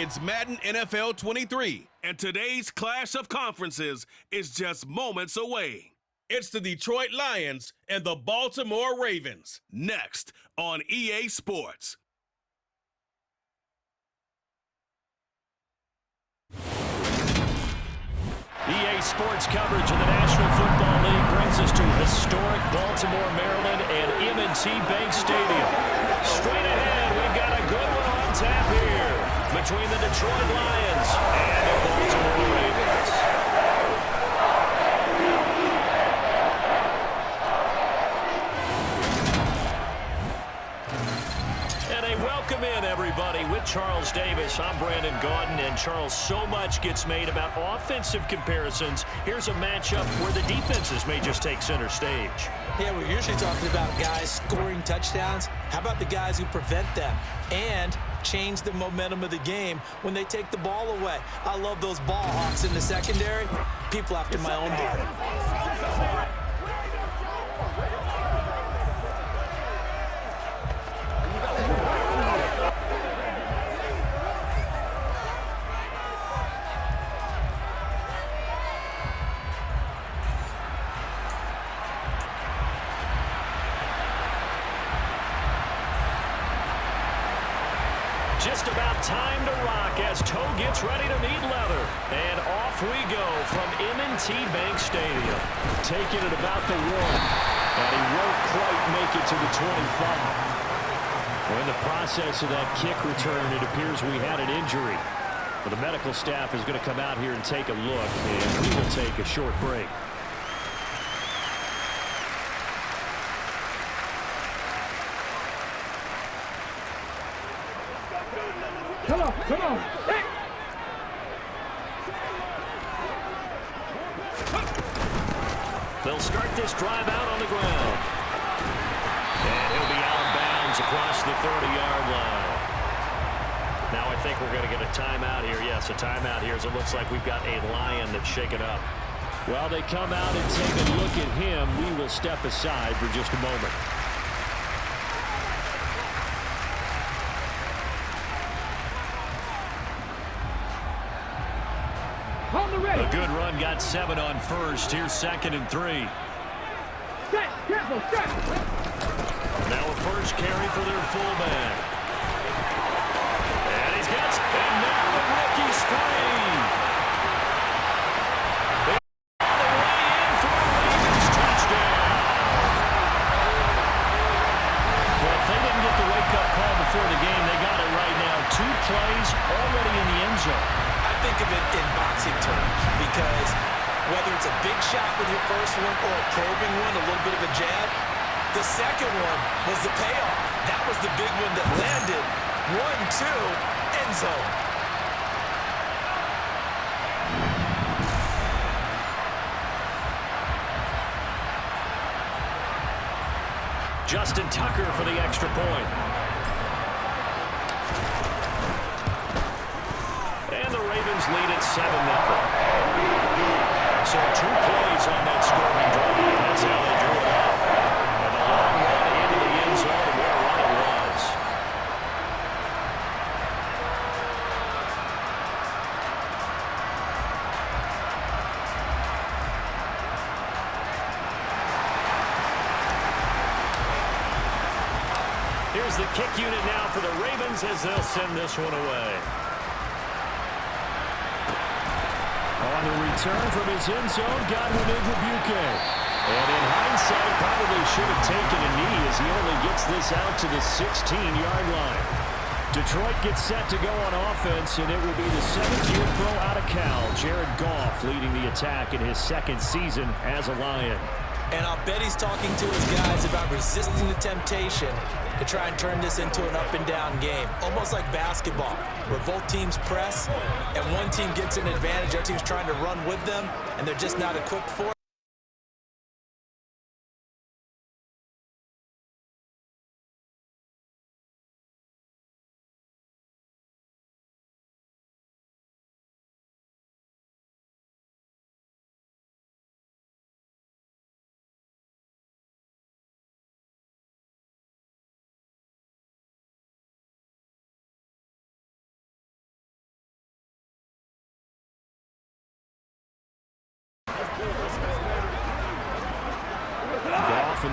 It's Madden NFL 23, and today's clash of conferences is just moments away. It's the Detroit Lions and the Baltimore Ravens, next on EA Sports. EA Sports coverage of the National Football League brings us to historic Baltimore, Maryland, and M&T Bank Stadium. Straight ahead, we've got a good one on tap here between the Detroit Lions and the Baltimore Ravens. And a welcome in, everybody, with Charles Davis. I'm Brandon Gaudin, and Charles, so much gets made about offensive comparisons. Here's a matchup where the defenses may just take center stage. Yeah, we're usually talking about guys scoring touchdowns. How about the guys who prevent them and change the momentum of the game when they take the ball away? I love those ball hawks in the secondary. People after my own heart. Just about time to rock as Toe gets ready to meet leather. And off we go from M&T Bank Stadium. Taking it about the 1. And he won't quite make it to the 25. Well, in the process of that kick return, it appears we had an injury. Well, the medical staff is going to come out here and take a look, and we will take a short break. Come on. Hey. They'll start this drive out on the ground. And he'll be out of bounds across the 30-yard line. Now I think we're going to get a timeout here. Yes, a timeout here as it looks like we've got a Lion that's shaken up. While they come out and take a look at him, we will step aside for just a moment. A good run, got 7 on first. Here's 2nd and 3. Careful. Now a first carry for their fullback. And he's got, and now the rookie's free. All the way in for a Ravens touchdown. Well, if they didn't get the wake-up call before the game, they got it right now. 2 plays already in the end zone. Think of it in boxing terms, because whether it's a big shot with your first one or a probing one, a little bit of a jab, the second one was the payoff. That was the big one that landed. 1-2, end zone. Justin Tucker for the extra point. Lead at 7-0. So 2 plays on that scoring drive. That's how they drew it up. And a long run into the end zone, and what a run it was. Here's the kick unit now for the Ravens as they'll send this one away. On the return from his end zone, Godwin Igwebuike. And in hindsight, probably should have taken a knee as he only gets this out to the 16-yard line. Detroit gets set to go on offense, and it will be the 7th-year pro out of Cal, Jared Goff, leading the attack in his 2nd season as a Lion. And I'll bet he's talking to his guys about resisting the temptation to try and turn this into an up-and-down game, almost like basketball, where both teams press, and one team gets an advantage, other team's trying to run with them, and they're just not equipped for it.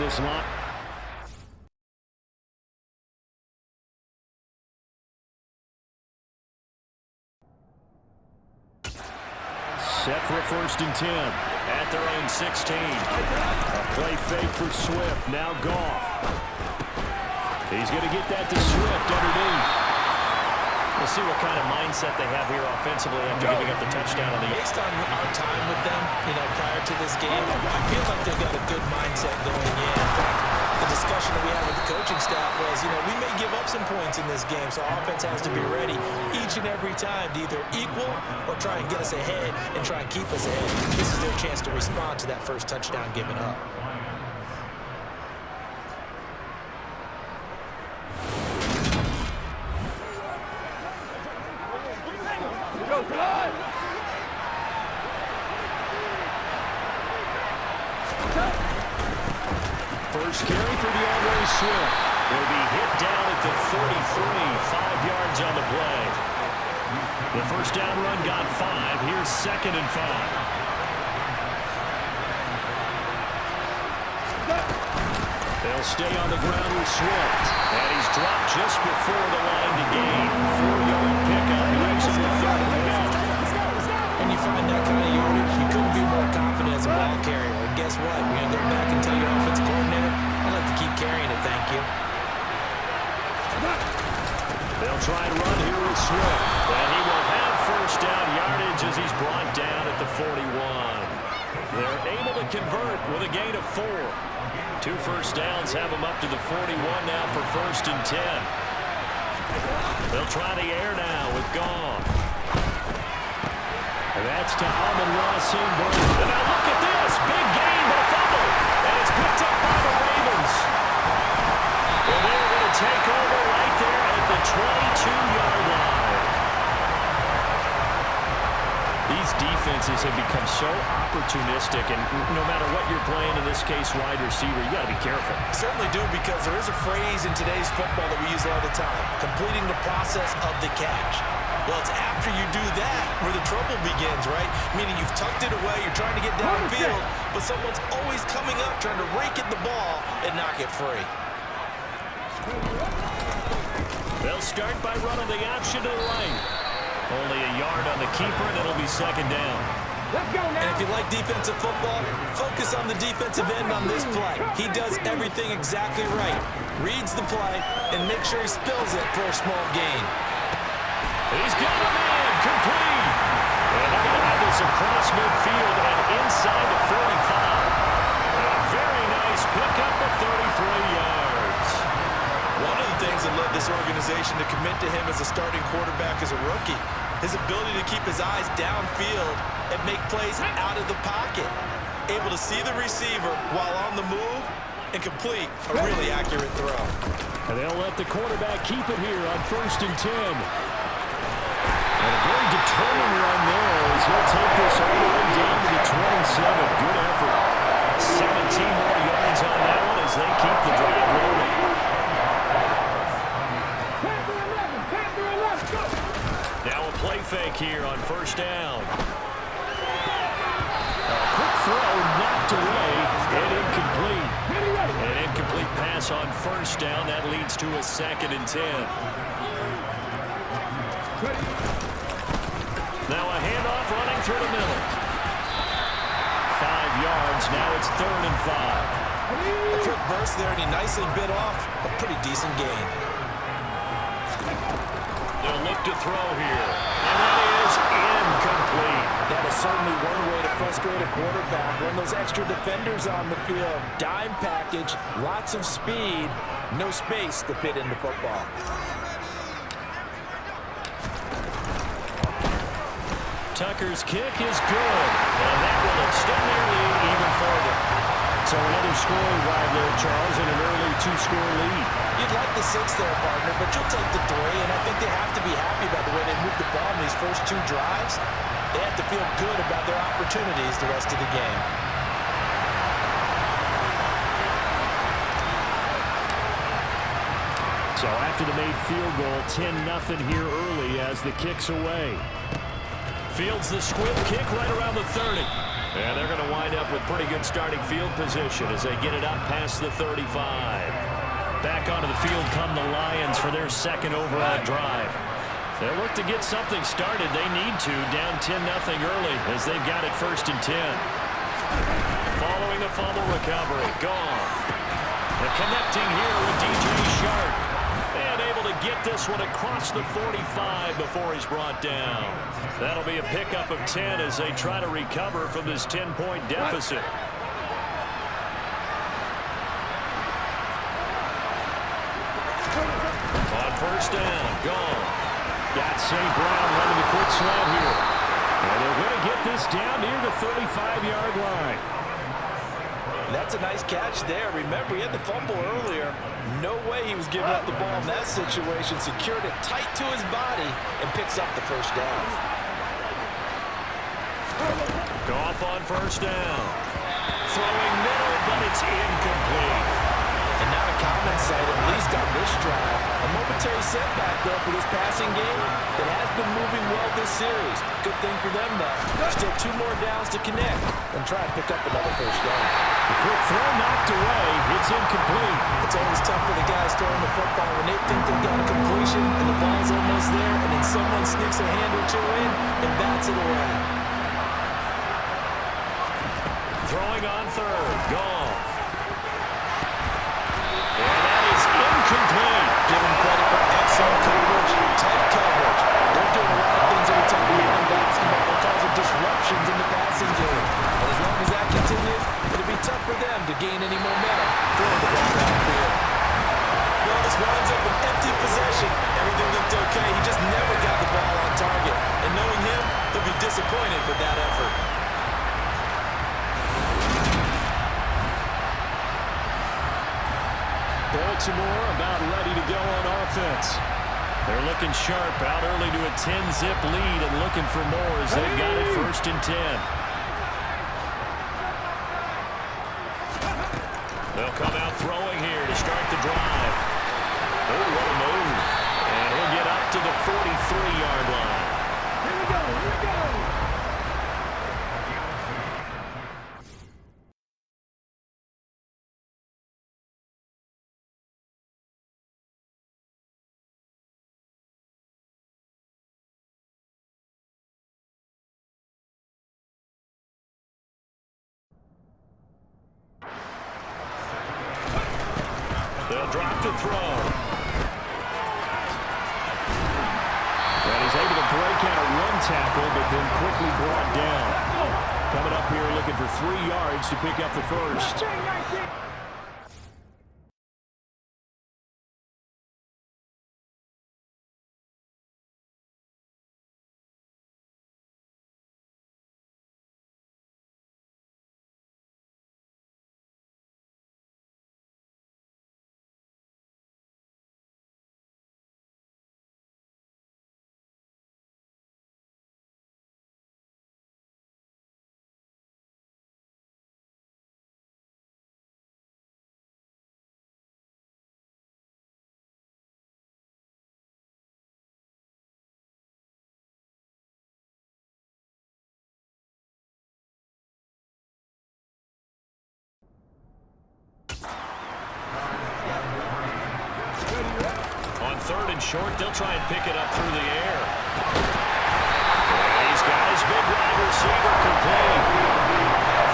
this line. Set for a 1st and 10 at their own 16. A play fake for Swift. Now Goff. He's going to get that to Swift underneath. We'll see what kind of mindset they have here offensively after giving up the touchdown on the. Based on our time with them, prior to this game, I feel like they've got a good mindset going in. In fact, the discussion that we had with the coaching staff was, we may give up some points in this game, so our offense has to be ready each and every time to either equal or try and get us ahead and try and keep us ahead. This is their chance to respond to that first touchdown given up. First carry for DeAndre Swift. Will be hit down at the 43, 5 yards on the play. The first down run got 5. Here's 2nd and 5. They'll stay on the ground with Swift. And he's dropped just before the line to gain. 4-yard pickup. Leaves him the 3rd and 1. When you find that kind of yardage, you couldn't be more confident as a ball carrier. And guess what? You're going to go back and tell your offensive coordinator, I'd like to keep carrying it, thank you. They'll try and run here with Swift. And he will have first down yardage as he's brought down at the 41. They're able to convert with a gain of 4. 2 first downs have them up to the 41 now for 1st and 10. They'll try the air now with Goff. And that's to Amon-Ra St. Brown. And now look at this. Big gain, but a fumble. And it's picked up by the Ravens. Well, they're going to take over right there at the 22-yard line. These defenses have become so opportunistic, and no matter what you're playing, in this case, wide receiver, you got to be careful. Certainly do, because there is a phrase in today's football that we use all the time, completing the process of the catch. Well, it's after you do that where the trouble begins, right? Meaning you've tucked it away, you're trying to get downfield, but someone's always coming up trying to rake at the ball and knock it free. They'll start by running the option to the right. Only a yard on the keeper, and it'll be 2nd down. Let's go now. And if you like defensive football, focus on the defensive end on this play. He does everything exactly right. Reads the play and makes sure he spills it for a small gain. He's got a man, complete. And they're going to have this across midfield and inside the 45. A very nice pickup of 33 yards. One of the things that led this organization to commit to him as a starting quarterback as a rookie, his ability to keep his eyes downfield and make plays out of the pocket. Able to see the receiver while on the move and complete a really accurate throw. And they'll let the quarterback keep it here on 1st and 10. And a very determined run there as he'll take this all the way down to the 27. Good effort. 17 more yards on that one as they keep the drive rolling. Now a play fake here on 1st down. A quick throw knocked away and incomplete. An incomplete pass on 1st down. That leads to a 2nd and 10. Now a handoff running through the middle. 5 yards. Now it's 3rd and 5. A quick burst there, and he nicely bit off a pretty decent gain. They'll look to throw here. And that is incomplete. That is certainly one way to frustrate a quarterback. Run those extra defenders on the field. Dime package, lots of speed, no space to fit into football. Tucker's kick is good, and that will extend their lead even further. So another scoring drive there, Charles, and an early 2-score lead. You'd like the 6 there, partner, but you'll take the 3, and I think they have to be happy about the way they moved the ball in these first 2 drives. They have to feel good about their opportunities the rest of the game. So after the made field goal, 10-0 here early as the kick's away. Fields the squib kick right around the 30. And they're going to wind up with pretty good starting field position as they get it up past the 35. Back onto the field come the Lions for their second overall drive. They'll look to get something started. They need to, down 10-0 early as they've got it 1st and 10. Following the fumble recovery, Goff. And connecting here with DJ Shark. And able to get this one across the 45 before he's brought down. That'll be a pickup of 10 as they try to recover from this 10-point deficit. On 1st down, Goff. Got St. Brown running the quick slant here. And they're going to get this down near the 35-yard line. That's a nice catch there. Remember, he had the fumble earlier. No way he was giving up the ball in that situation. Secured it tight to his body and picks up the 1st down. Goff on 1st down. Throwing middle, but it's incomplete. And not a common sight, at least on this drive. A momentary setback, though, for this passing game that has been moving well this series. Good thing for them, though. Still 2 more downs to connect and try and pick up another 1st down. The quick throw knocked away. It's incomplete. It's always tough for the guys throwing the football when they think they've got a completion and the ball's almost there, and then someone sneaks a hand or 2 in and bats it away. Throwing on 3rd, Goff. And that is incomplete. Give them credit for excellent coverage, tight coverage. They're doing a lot of things every time we run basketball that causes disruptions in the passing game. And as long as that continues, it'll be tough for them to gain any momentum throwing the ball downfield. Well, this winds up an empty possession. Everything looked okay. He just never got the ball on target. And knowing him, he'll be disappointed with that effort. Baltimore about ready to go on offense. They're looking sharp, out early to a 10-zip lead and looking for more as they've got it 1st and 10. They'll come out throwing here to start the drive. Oh, what a move. And he'll get up to the 43-yard line. Here we go, here we go. They'll drop the throw. And he's able to break out a 1 tackle, but then quickly brought down. Coming up here looking for 3 yards to pick up the 1st. On 3rd and short, they'll try and pick it up through the air. And he's got his big wide receiver complete.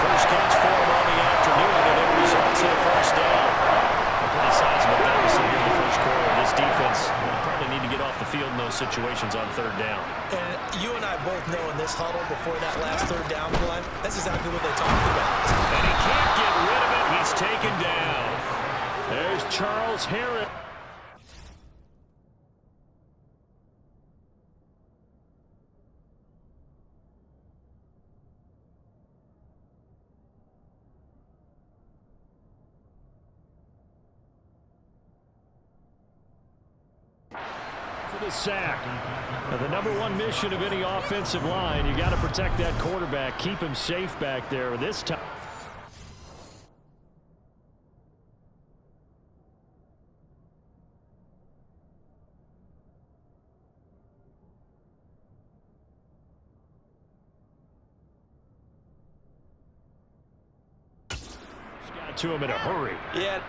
First catch for him on the afternoon, and it results in a 1st down. A pretty sizable deficit here in the 1st quarter. This defense probably need to get off the field in those situations on 3rd down. And you and I both know in this huddle before that last 3rd down play, that's exactly what they talked about. And he can't get rid of it. He's taken down. There's Charles Harris. For the sack. Now, the #1 mission of any offensive line, you got to protect that quarterback, keep him safe back there. This time. to him in a hurry. Yeah.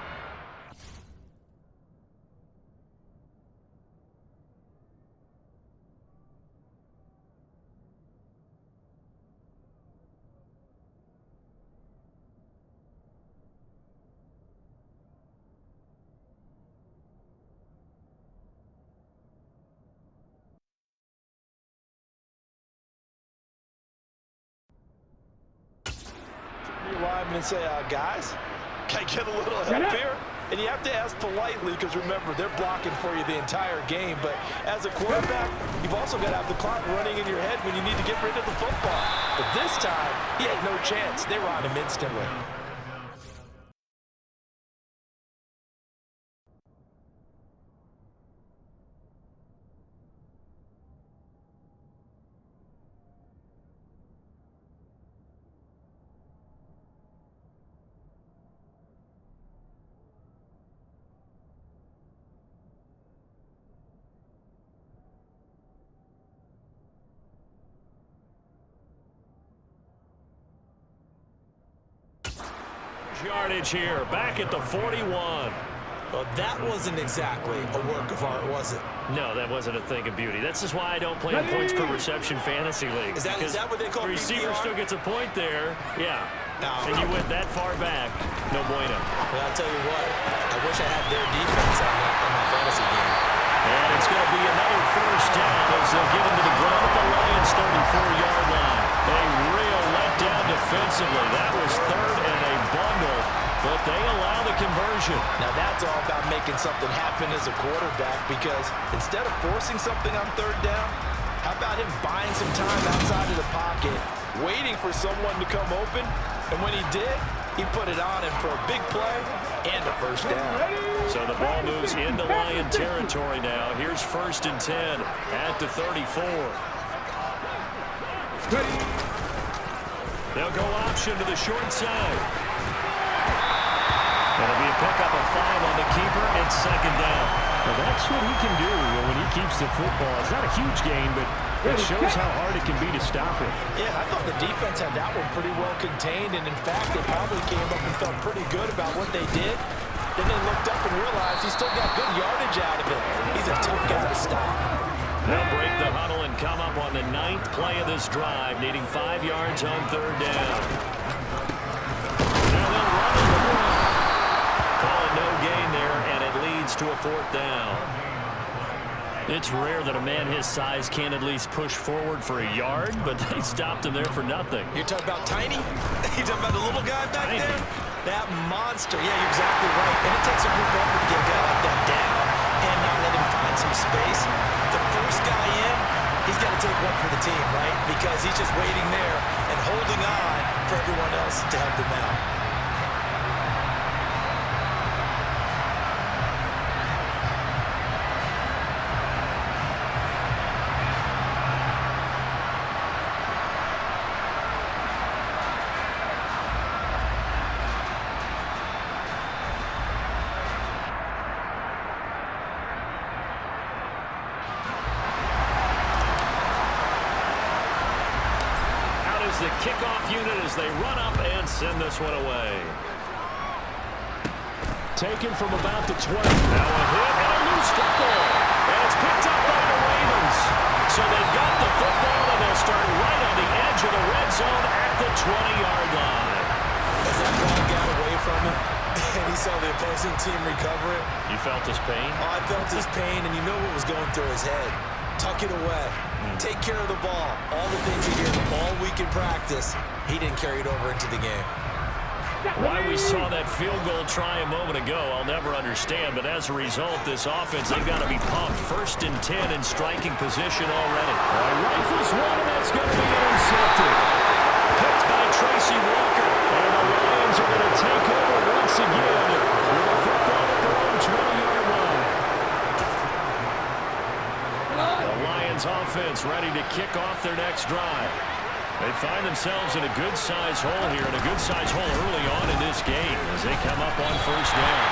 Lineman and say, guys, can I get a little help here? And you have to ask politely because, remember, they're blocking for you the entire game. But as a quarterback, you've also got to have the clock running in your head when you need to get rid of the football. But this time, he had no chance. They were on him instantly. Yardage here, back at the 41. Well, that wasn't exactly a work of art, was it? No, that wasn't a thing of beauty. That's just why I don't play in points per reception fantasy league. Is that what they call the receiver PPR? Still gets a point there. Yeah. No. And you went that far back. No bueno. Well, I'll tell you what. I wish I had their defense on my fantasy game. And it's going to be another first down as they'll get into the ground at the Lions' 34-yard line. A real letdown defensively. That was third and a bundle, but they allow the conversion. Now that's all about making something happen as a quarterback, because instead of forcing something on third down, how about him buying some time outside of the pocket, waiting for someone to come open, and when he did, he put it on him for a big play and a first down. So the ball moves into Lion territory now. Here's 1st and 10 at the 34. They'll go option to the short side. That'll be a pickup of 5 on the keeper. It's 2nd down. Well, that's what he can do when he keeps the football. It's not a huge gain, but it shows how hard it can be to stop it. Yeah, I thought the defense had that one pretty well contained, and in fact, they probably came up and felt pretty good about what they did. Then they looked up and realized he still got good yardage out of it. He's a tough guy to stop. They'll break the huddle and come up on the 9th play of this drive, needing 5 yards on 3rd down. Now they'll run on the run. Call it no gain there, and it leads to a 4th down. It's rare that a man his size can't at least push forward for a yard, but they stopped him there for nothing. You're talking about tiny? You're talking about the little guy back Tiny. there? That monster. Yeah, you're exactly right. And it takes a group effort to get a guy like that down and not let him find some space. The first guy in, he's got to take one for the team, right? Because he's just waiting there and holding on for everyone else to help him out. The kickoff unit as they run up and send this one away. Taken from about the 20. Now a hit and a loose football. And it's picked up by the Ravens. So they've got the football and they'll start right on the edge of the red zone at the 20-yard line. As that ball got away from him and he saw the opposing team recover it. You felt his pain? Oh, I felt his pain, and you know what was going through his head. Tuck it away. Take care of the ball. All the things he did all week in practice, he didn't carry it over into the game. Why we saw that field goal try a moment ago, I'll never understand. But as a result, this offense, they've got to be pumped. 1st and 10 in striking position already. Rifles one, and that's going to be intercepted. Picked by Tracy Walker. And the Lions are going to take over once again with a football at their own 20-yard line. The Lions offense ready to kick off their next drive. They find themselves in a good-sized hole here, and a good-sized hole early on in this game as they come up on 1st down.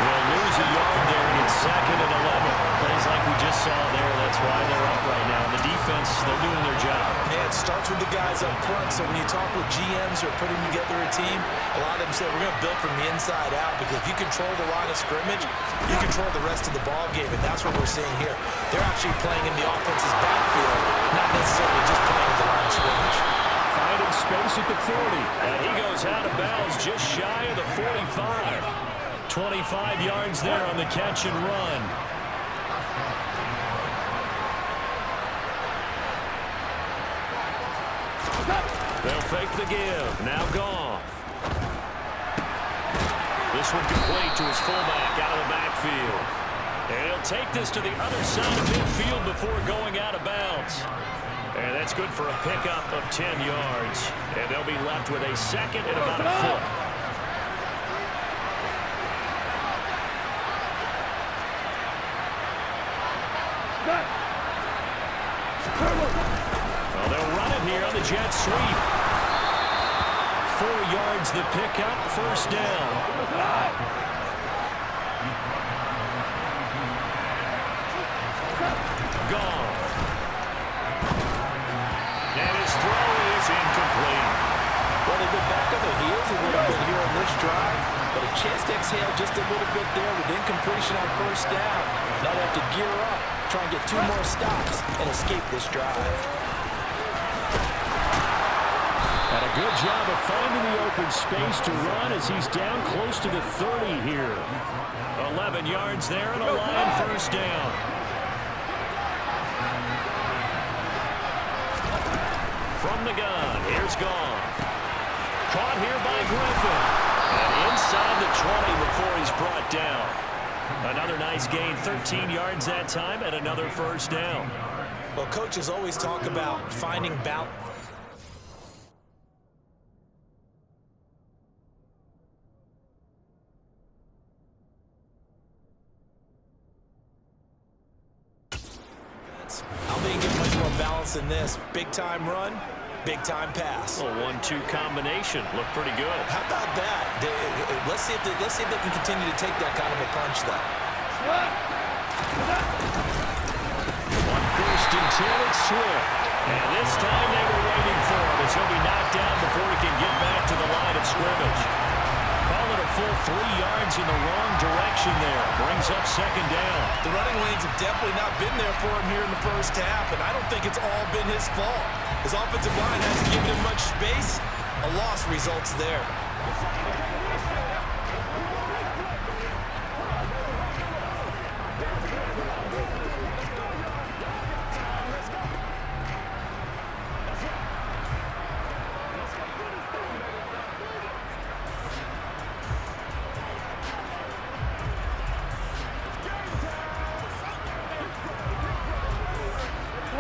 They'll lose a yard there, and it's 2nd and 11. Plays like we just saw there. That's why they're up right now. The defense, they're doing their job. Yeah, it starts with the guys up front, so when you talk with GMs who are putting together a team, a lot of them say we're going to build from the inside out, because if you control the line of scrimmage, you control the rest of the ball game, and that's what we're seeing here. They're actually playing in the offense's backfield, not necessarily just playing at the line of scrimmage. Finding space at the 40, and he goes out of bounds just shy of the 45. 25 yards there on the catch and run. They'll fake the give. Now Goff. This one complete to his fullback out of the backfield. And he'll take this to the other side of midfield before going out of bounds. And that's good for a pickup of 10 yards. And they'll be left with a second and about a foot. Well, they'll run it here on the jet sweep. 4 yards the pickup, first down. Goff. And his throw is incomplete. Well, they've been back on their heels a little bit here on this drive, but a chance to exhale just a little bit there with incompletion on first down. Now they have to gear up, try and get 2 more stops, and escape this drive. And a good job of finding the open space to run as he's down close to the 30 here. 11 yards there and a Lion first down. From the gun, here's Goff. Caught here by Griffin. And inside the 20 before he's brought down. Another nice gain, 13 yards that time, and another first down. Well, coaches always talk about finding balance. I don't think you get much more balance than this. Big-time run, big-time pass. A 1-2 combination. Looked pretty good. How about that? Let's see if they can continue to take that kind of a punch, though. On first and 10, it's Swift. And this time they were waiting for him as he'll be knocked down before he can get back to the line of scrimmage. Call it a full 3 yards in the wrong direction there. Brings up second down. The running lanes have definitely not been there for him here in the first half, and I don't think it's all been his fault. His offensive line hasn't given him much space. A loss results there.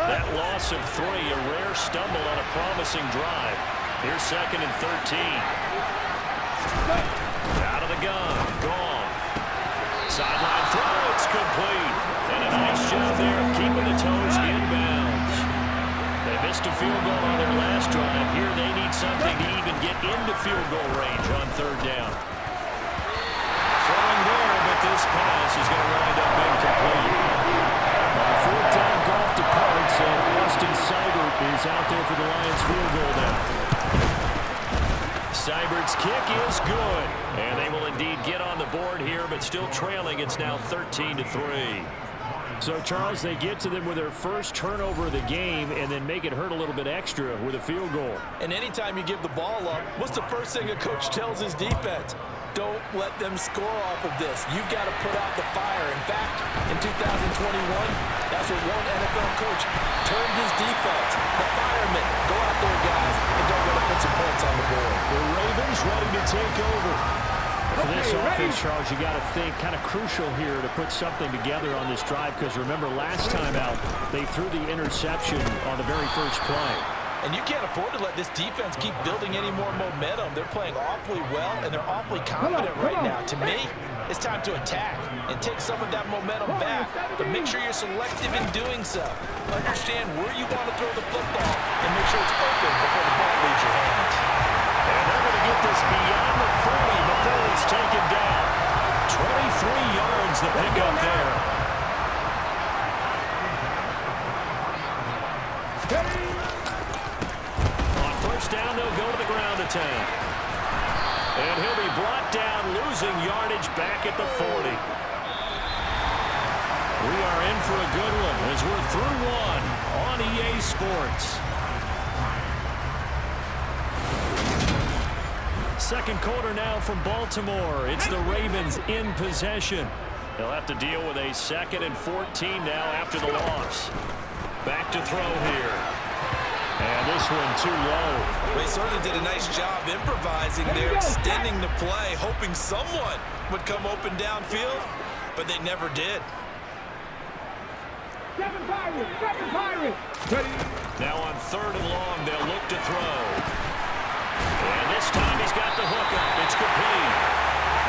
That loss of 3, a rare stumble on a promising drive. Here's second and 13. Out of the gun, Goff. Sideline throw, it's complete. And a nice job there of keeping the toes inbounds. They missed a field goal on their last drive. Here they need something to even get into field goal range on third down. Throwing there, but this pass is going to wind up incomplete. Fourth down, Goff departs, and Austin Seibert is out there for the Lions field goal now. Seibert's kick is good, and they will indeed get on the board here, but still trailing. It's now 13-3. So, Charles, they get to them with their first turnover of the game and then make it hurt a little bit extra with a field goal. And anytime you give the ball up, what's the first thing a coach tells his defense? Don't let them score off of this. You've got to put out the fire. In fact, in 2021, that's what one NFL coach termed his defense. The firemen. Go out there, guys, and don't let them put some points on the board. The Ravens ready to take over. For this offense, Charles, you got to think kind of crucial here to put something together on this drive, because remember last time out they threw the interception on the very first play. And you can't afford to let this defense keep building any more momentum. They're playing awfully well, and they're awfully confident right now. To me, it's time to attack and take some of that momentum back, but make sure you're selective in doing so. Understand where you want to throw the football and make sure it's open before the ball leaves your hands. And they're going to get this beyond the 40 before it's taken down. 23 yards the pickup there. On first down, they'll go to the ground attack. And he'll be brought down, losing yardage back at the 40. We are in for a good one as we're through one on EA Sports. Second quarter now from Baltimore. It's the Ravens in possession. They'll have to deal with a 2nd and 14 now after the loss. Back to throw here. And this one too low. They certainly did a nice job improvising there, extending the play, hoping someone would come open downfield, but they never did. Now on 3rd and long, they'll look to throw. And this time he's got the hook up. It's complete.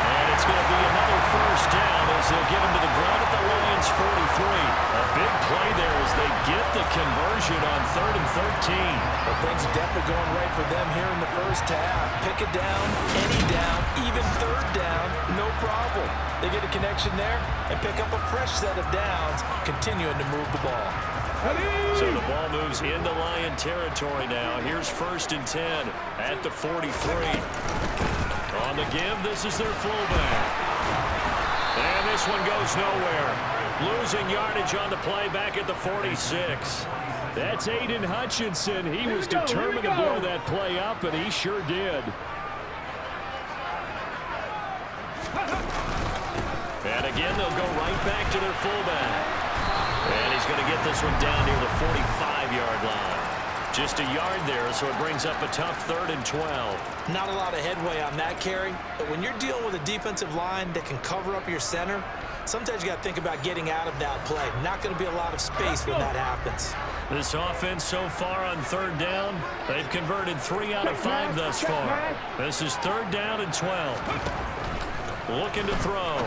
And it's going to be another first down as they'll get him to the ground at the Lions' 43. A big play there as they get the conversion on 3rd and 13. Well, things are definitely going right for them here in the first half. Pick it down, any down, even 3rd down, no problem. They get a connection there and pick up a fresh set of downs, continuing to move the ball. So the ball moves into Lion territory now. Here's 1st and 10 at the 43. On the give, this is their fullback. And this one goes nowhere. Losing yardage on the play back at the 46. That's Aiden Hutchinson. He was determined to blow that play up, and he sure did. And again, they'll go right back to their fullback. And he's going to get this one down near the 45-yard line. Just a yard there, so it brings up a tough 3rd and 12. Not a lot of headway on that carry, but when you're dealing with a defensive line that can cover up your center, sometimes you got to think about getting out of that play. Not going to be a lot of space when that happens. This offense so far on 3rd down, they've converted 3 out of 5 thus far. This is 3rd down and 12. Looking to throw.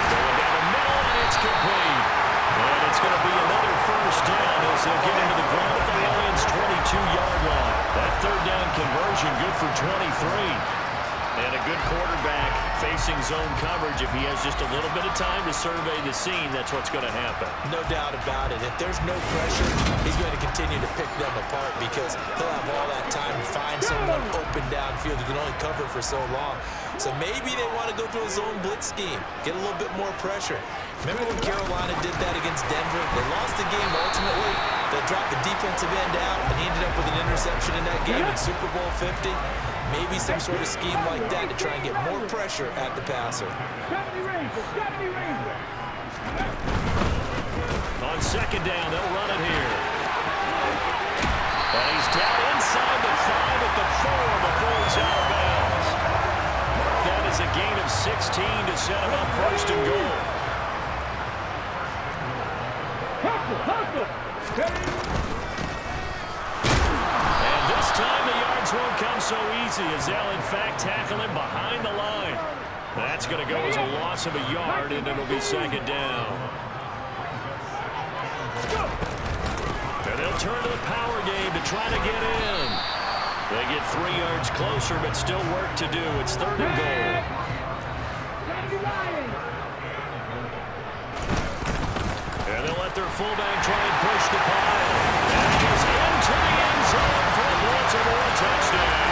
Going down the middle, and it's complete. And it's going to be another first down as they'll get into the ground at the Lions' 22-yard line. That 3rd down conversion good for 23. And a good quarterback facing zone coverage. If he has just a little bit of time to survey the scene, that's what's going to happen. No doubt about it. If there's no pressure, he's going to continue to pick them apart because he'll have all that time to find someone open downfield who can only cover for so long. So maybe they want to go to a zone blitz scheme, get a little bit more pressure. Remember when Carolina did that against Denver? They lost the game ultimately. They dropped the defensive end out, and he ended up with an interception in that game in Super Bowl 50. Maybe some sort of scheme like that to try and get more pressure at the passer. On 2nd down, they'll run it here. And he's down inside the 5 at the 4 before he's out of bounds. That is a gain of 16 to set him up 1st and goal. And this time the yards won't come so easy as they'll in fact tackle him behind the line. That's going to go as a loss of a yard, and it'll be 2nd down. And they'll turn to the power game to try to get in. They get 3 yards closer, but still work to do. It's 3rd and goal. And they'll let their fullback try and push the pile. And he's into the end zone for a Baltimore touchdown.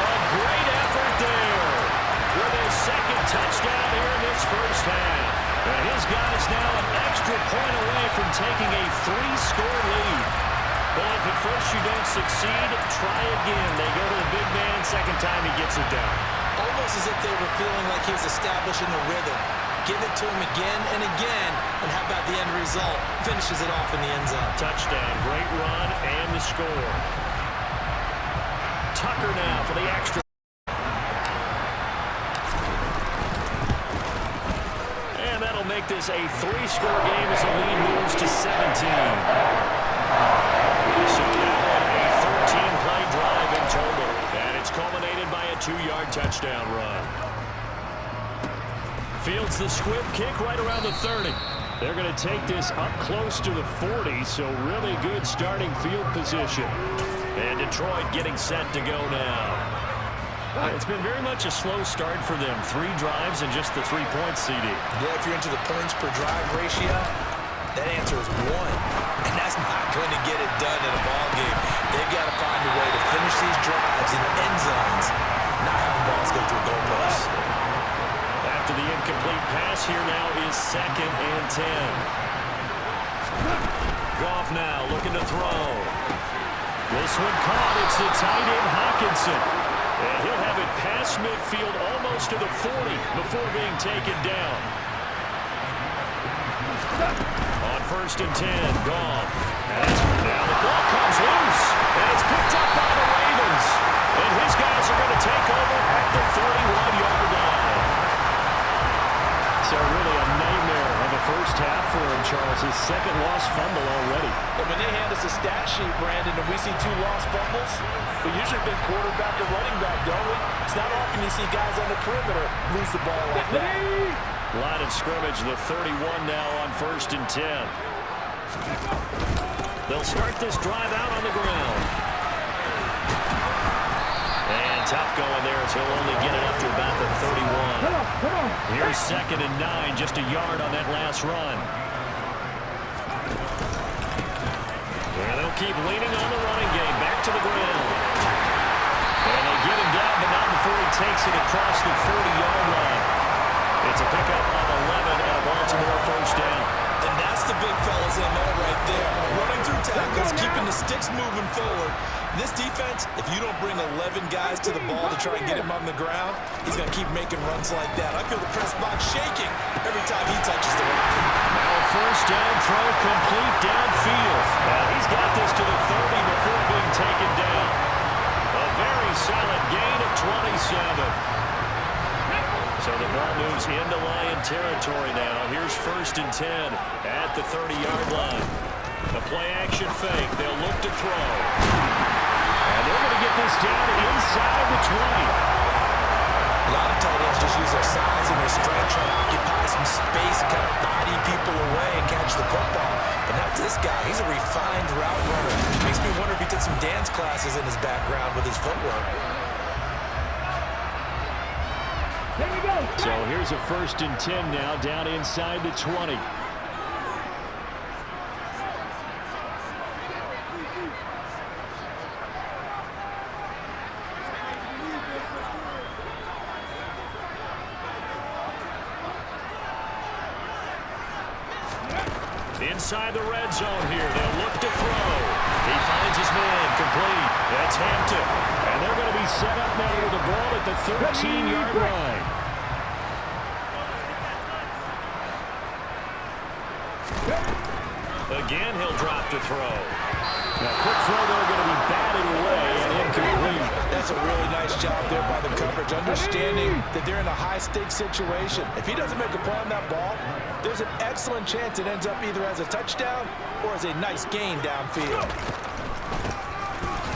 A great effort there with his 2nd touchdown here in this first half. And his guys now an extra point away from taking a 3-score lead. Well, if at first you don't succeed, try again. They go to the big man, 2nd time he gets it done. Almost as if they were feeling like he was establishing a rhythm. Give it to him again and again, and how about the end result? Finishes it off in the end zone. Touchdown, great run, and the score. Tucker now for the extra. And that'll make this a 3-score game as the lead moves to 17. So now a 13-play drive in total, and it's culminated by a 2-yard touchdown run. Fields the squib kick right around the 30. They're going to take this up close to the 40, so really good starting field position. And Detroit getting set to go now. It's been very much a slow start for them. 3 drives and just the 3 points, CD. Yeah, if you're into the points per drive ratio, that answer is 1. And that's not going to get it done in a ball game. They've got got to find a way to finish these drives in end zones, not having balls go through goalposts. After the incomplete pass, here now is 2nd and 10. Goff now looking to throw. This one caught. It's the tight end Hawkinson. And he'll have it past midfield almost to the 40 before being taken down. On 1st and 10, Goff. Now the ball comes loose. And it's picked up by the Ravens. And his guys are going to take over at the 31-yard line. So really a nightmare of the first half for him, Charles. His 2nd lost fumble already. But when they hand us a stat sheet, Brandon, and we see 2 lost fumbles, we usually think quarterback or running back, don't we? It's not often you see guys on the perimeter lose the ball like that. Line of scrimmage, the 31 now on 1st and 10. They'll start this drive out on the ground. And tough going there as he'll only get it up to about the 31. Here's 2nd and 9, just a yard on that last run. And they'll keep leaning on the running game, back to the ground. And they get him down, but not before he takes it across the 40-yard line. It's a pickup of 11 and a Baltimore first down. And that's the big fellas in there right there. Running through tackles, keeping the sticks moving forward. This defense, if you don't bring 11 guys to the ball to try and get him on the ground, he's going to keep making runs like that. I feel the press box shaking every time he touches the rock. Now a first down throw complete downfield. He's got this to the 30 before being taken down. A very solid gain of 27. So the ball moves into Lion territory now. Here's 1st and 10 at the 30-yard line. The play-action fake. They'll look to throw. And they're going to get this down inside the 20. A lot of tight ends just use their size and their strength, trying to occupy some space and kind of body people away and catch the football. But not this guy. He's a refined route runner. Makes me wonder if he took some dance classes in his background with his footwork. So here's a 1st and 10 now, down inside the 20. Inside the red zone here, they'll look to throw. He finds his man, complete. That's Hampton. And they're going to be set up now with the ball at the 13-yard line. Again, he'll drop to throw. Now, quick throw there, going to be batted away and incomplete. That's a really nice job there by the coverage, understanding that they're in a high-stakes situation. If he doesn't make a play on that ball, there's an excellent chance it ends up either as a touchdown or as a nice gain downfield.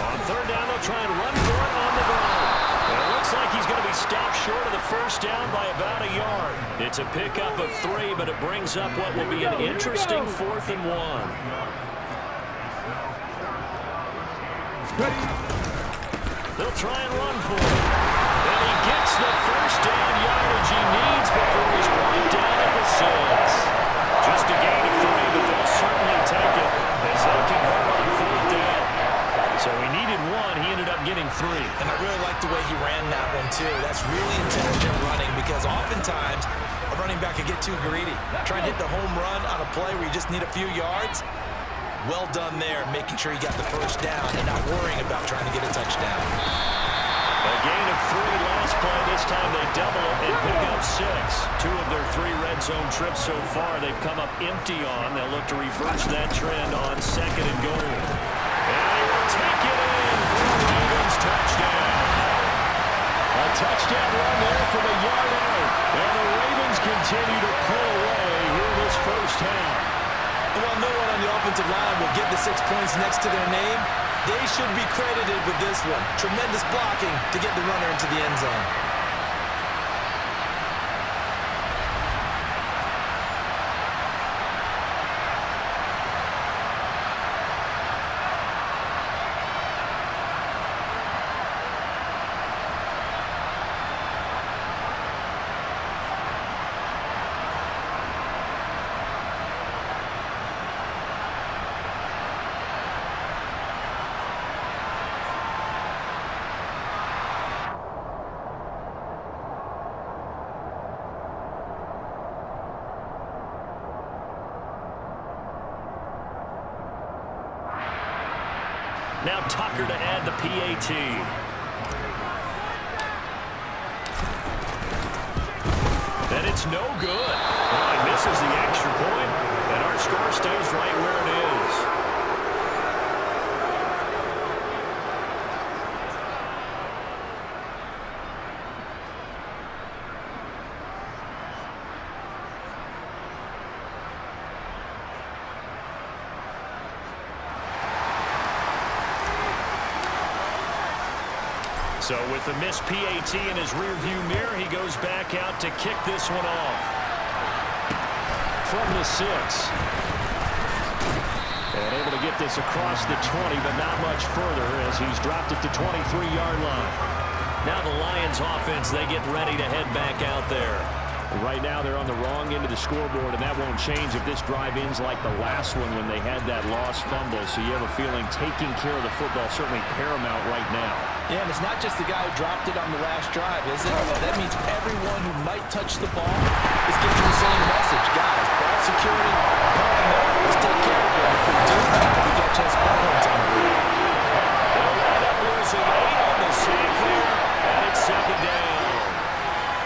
On 3rd down, they'll try and run for it on the ground. And it looks like he's going to be stopped short of the first down by about a yard. It's a pickup of 3, but it brings up what will be an interesting 4th and 1. They'll try and run for it. And he gets the first down yardage he needs before he's brought down at the 6. Just a gain of 3, but they'll certainly take it as they convert on 4th down. So he needed 1. He ended up getting 3. And I really like the way he ran that one, too. That's really intelligent running because oftentimes a running back can get too greedy. Trying to hit the home run on a play where you just need a few yards. Well done there, making sure he got the first down and not worrying about trying to get a touchdown. A gain of 3 last play. This time they double it and pick up 6. 2 of their 3 red zone trips so far they've come up empty on. They'll look to reverse that trend on 2nd and goal. And he will take it in for the Ravens touchdown. A touchdown run there from a yard out. And the Ravens continue to pull away here this first half. And while no one on the offensive line will get the 6 points next to their name, they should be credited with this one. Tremendous blocking to get the runner into the end zone. Now Tucker to add the PAT. And it's no good. Well, he misses the extra point, and our score stays right where it is. So with the missed PAT in his rearview mirror, he goes back out to kick this one off. From the 6. And able to get this across the 20, but not much further as he's dropped it to 23-yard line. Now the Lions offense, they get ready to head back out there. Right now they're on the wrong end of the scoreboard, and that won't change if this drive ends like the last one when they had that lost fumble. So you have a feeling taking care of the football certainly paramount right now. Yeah, and it's not just the guy who dropped it on the last drive, is it? That means everyone who might touch the ball is getting the same message. Guys, ball security, let's take care of it. If we do that, we get just points on the board. They'll end up losing 8 on the sack there, and it's second down.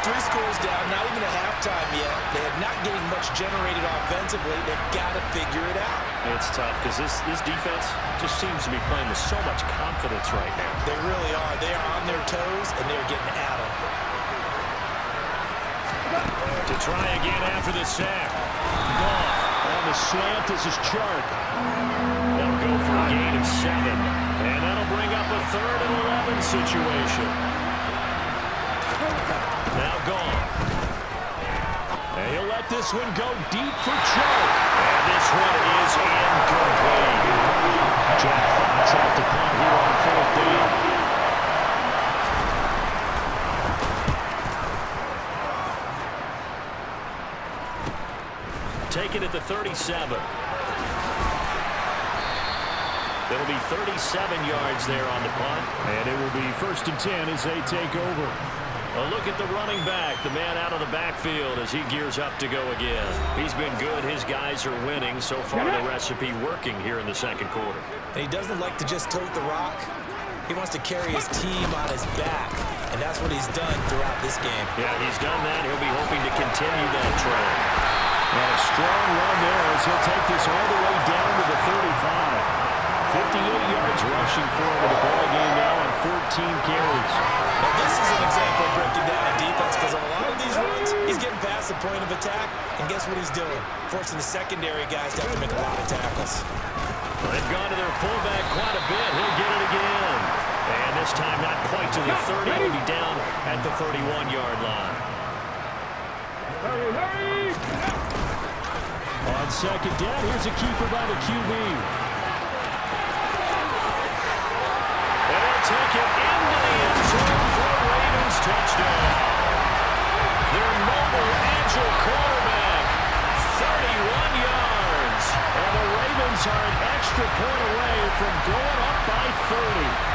3 scores down, not even a halftime yet. They are not getting much generated offensively. They've got to figure it out. It's tough because this defense just seems to be playing with so much confidence right now. They really are. They are on their toes, and they're getting at them. To try again after the sack. Goff on the slant. This is Chark. They'll go for a gain of 7. And that'll bring up a 3rd and 11 situation. Now Goff. And he'll let this one go deep for Chark. And this one is incomplete. Jack Fox out to punt here on 4th down. Taken at the 37. It'll be 37 yards there on the punt. And it will be 1st and 10 as they take over. A look at the running back, the man out of the backfield as he gears up to go again. He's been good. His guys are winning. So far, the recipe working here in the second quarter. And he doesn't like to just tote the rock. He wants to carry his team on his back, and that's what he's done throughout this game. Yeah, he's done that. He'll be hoping to continue that trend. And a strong run there as he'll take this all the way down to the 35. 58 yards rushing forward the ball game now on 14 carries. Now this is an example of breaking down a defense because on a lot of these runs, he's getting past the point of attack, and guess what he's doing? Forcing the secondary guys to have to make a lot of tackles. They've gone to their fullback quite a bit. He'll get it again. And this time not quite to the 30. He'll be down at the 31-yard line. Hurry! On second down, here's a keeper by the QB. Take it into the end zone for a Ravens touchdown. Their mobile, agile quarterback, 31 yards. And the Ravens are an extra point away from going up by 30.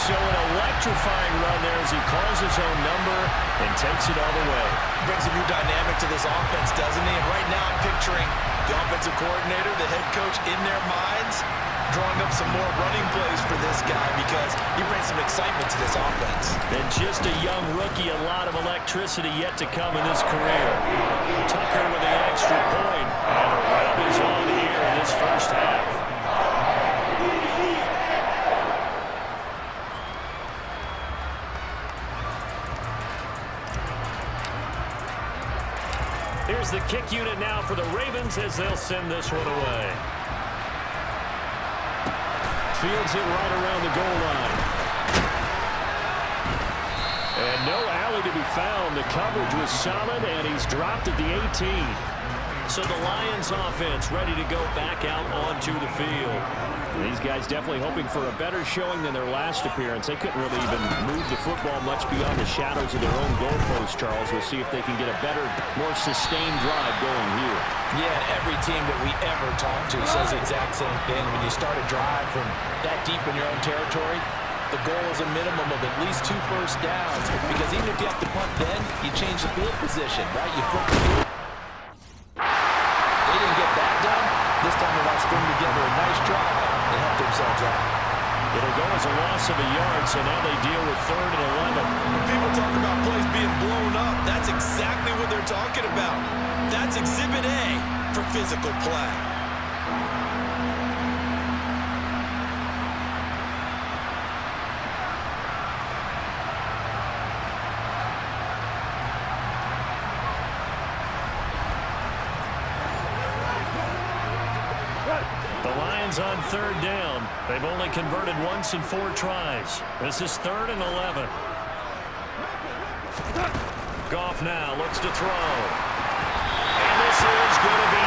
So an electrifying run there as he calls his own number and takes it all the way. Brings a new dynamic to this offense, doesn't he? And right now I'm picturing the offensive coordinator, the head coach in their minds, drawing up some more running plays for this guy because he brings some excitement to this offense. And just a young rookie, a lot of electricity yet to come in his career. Tucker with the extra point, and the round is on here in this first half. Here's the kick unit now for the Ravens as they'll send this one away. Fields it right around the goal line. And no alley to be found. The coverage was solid, and he's dropped at the 18. So the Lions offense ready to go back out onto the field. These guys definitely hoping for a better showing than their last appearance. They couldn't really even move the football much beyond the shadows of their own goalpost, Charles. We'll see if they can get a better, more sustained drive going here. Yeah, and every team that we ever talk to says the exact same thing. When you start a drive from that deep in your own territory, the goal is a minimum of at least 2 first downs. Because even if you have to punt then, you change the field position, right? You flip the field. They didn't get that done. This time he wants to string together a nice drive and help themselves out. It'll go as a loss of a yard, so now they deal with 3rd and 11. When people talk about plays being blown up, that's exactly what they're talking about. That's Exhibit A for physical play. The Lions on 3rd down. They've only converted once in 4 tries. This is 3rd and 11. Goff now looks to throw. And this is going to be